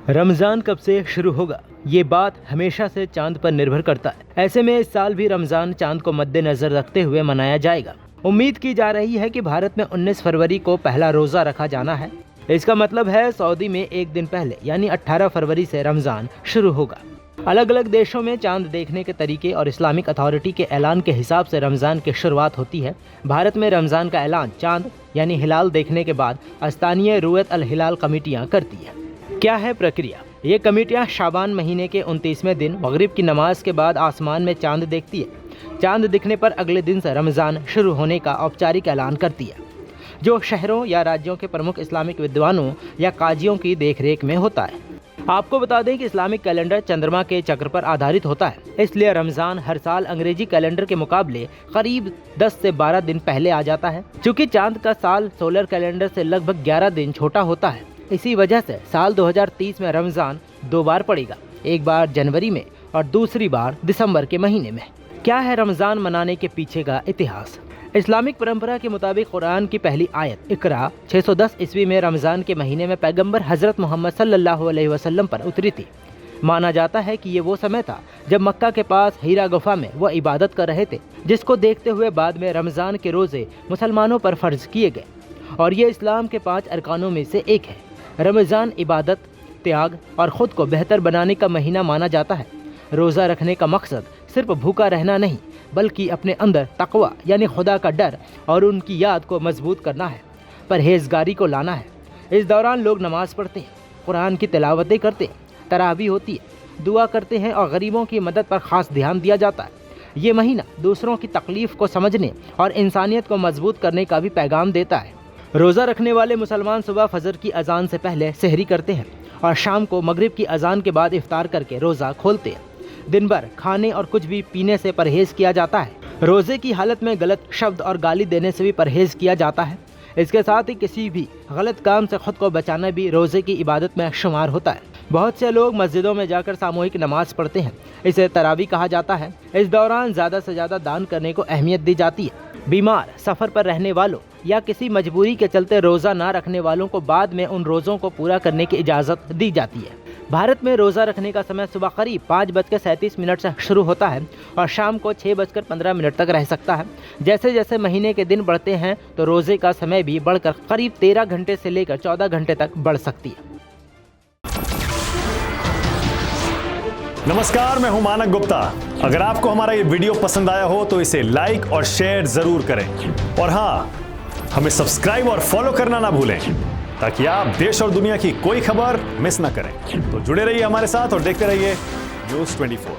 रमज़ान कब से शुरू होगा, ये बात हमेशा से चांद पर निर्भर करता है। ऐसे में इस साल भी रमज़ान चांद को मद्देनज़र रखते हुए मनाया जाएगा। उम्मीद की जा रही है कि भारत में 19 फरवरी को पहला रोज़ा रखा जाना है। इसका मतलब है सऊदी में एक दिन पहले यानी 18 फरवरी से रमज़ान शुरू होगा। अलग अलग देशों में चांद देखने के तरीके और इस्लामिक अथॉरिटी के ऐलान के हिसाब से रमज़ान की शुरुआत होती है। भारत में रमज़ान का ऐलान चांद यानी हिलाल देखने के बाद स्थानीय रुयत अल हिलाल कमेटियाँ करती हैं। क्या है प्रक्रिया? ये कमेटियाँ शाबान महीने के 29वें दिन मगरिब की नमाज के बाद आसमान में चांद देखती है। चांद दिखने पर अगले दिन से रमज़ान शुरू होने का औपचारिक ऐलान करती है, जो शहरों या राज्यों के प्रमुख इस्लामिक विद्वानों या काजियों की देखरेख में होता है। आपको बता दें कि इस्लामिक कैलेंडर चंद्रमा के चक्र पर आधारित होता है, इसलिए रमज़ान हर साल अंग्रेजी कैलेंडर के मुकाबले करीब 10 से 12 दिन पहले आ जाता है। चूँकि चांद का साल सोलर कैलेंडर से लगभग 11 दिन छोटा होता है, इसी वजह से साल 2030 में रमज़ान 2 बार पड़ेगा, एक बार जनवरी में और दूसरी बार दिसंबर के महीने में। क्या है रमज़ान मनाने के पीछे का इतिहास? इस्लामिक परंपरा के मुताबिक कुरान की पहली आयत इकरा 610 ईस्वी में रमज़ान के महीने में पैगंबर हज़रत मोहम्मद सल्लल्लाहु अलैहि वसल्लम पर उतरी थी। माना जाता है कि ये वो समय था जब मक्का के पास हीरा गुफा में वह इबादत कर रहे थे, जिसको देखते हुए बाद में रमज़ान के रोज़े मुसलमानों पर फ़र्ज किए गए और ये इस्लाम के 5 अरकानों में से एक है। रमज़ान इबादत, त्याग और ख़ुद को बेहतर बनाने का महीना माना जाता है। रोज़ा रखने का मकसद सिर्फ भूखा रहना नहीं, बल्कि अपने अंदर तक़वा यानी खुदा का डर और उनकी याद को मजबूत करना है, परहेज़गारी को लाना है। इस दौरान लोग नमाज़ पढ़ते हैं, कुरान की तिलावतें करते हैं, तरावी होती है, दुआ करते हैं और गरीबों की मदद पर ख़ास ध्यान दिया जाता है। ये महीना दूसरों की तकलीफ़ को समझने और इंसानियत को मजबूत करने का भी पैगाम देता है। रोज़ा रखने वाले मुसलमान सुबह फजर की अजान से पहले सहरी करते हैं और शाम को मगरिब की अजान के बाद इफ्तार करके रोज़ा खोलते हैं। दिन भर खाने और कुछ भी पीने से परहेज़ किया जाता है। रोज़े की हालत में गलत शब्द और गाली देने से भी परहेज़ किया जाता है। इसके साथ ही किसी भी गलत काम से ख़ुद को बचाना भी रोज़े की इबादत में शुमार होता है। बहुत से लोग मस्जिदों में जाकर सामूहिक नमाज पढ़ते हैं, इसे तरावी कहा जाता है। इस दौरान ज़्यादा से ज़्यादा दान करने को अहमियत दी जाती है। बीमार, सफ़र पर रहने वालों या किसी मजबूरी के चलते रोज़ा ना रखने वालों को बाद में उन रोज़ों को पूरा करने की इजाज़त दी जाती है। भारत में रोज़ा रखने का समय सुबह करीब 5:37 से शुरू होता है और शाम को 6:15 तक रह सकता है। जैसे जैसे महीने के दिन बढ़ते हैं तो रोज़े का समय भी बढ़कर करीब 13 घंटे से लेकर 14 घंटे तक बढ़ सकती है। नमस्कार, मैं हूं मानक गुप्ता। अगर आपको हमारा ये वीडियो पसंद आया हो तो इसे लाइक और शेयर जरूर करें और हाँ, हमें सब्सक्राइब और फॉलो करना ना भूलें ताकि आप देश और दुनिया की कोई खबर मिस ना करें। तो जुड़े रहिए हमारे साथ और देखते रहिए न्यूज़ 24।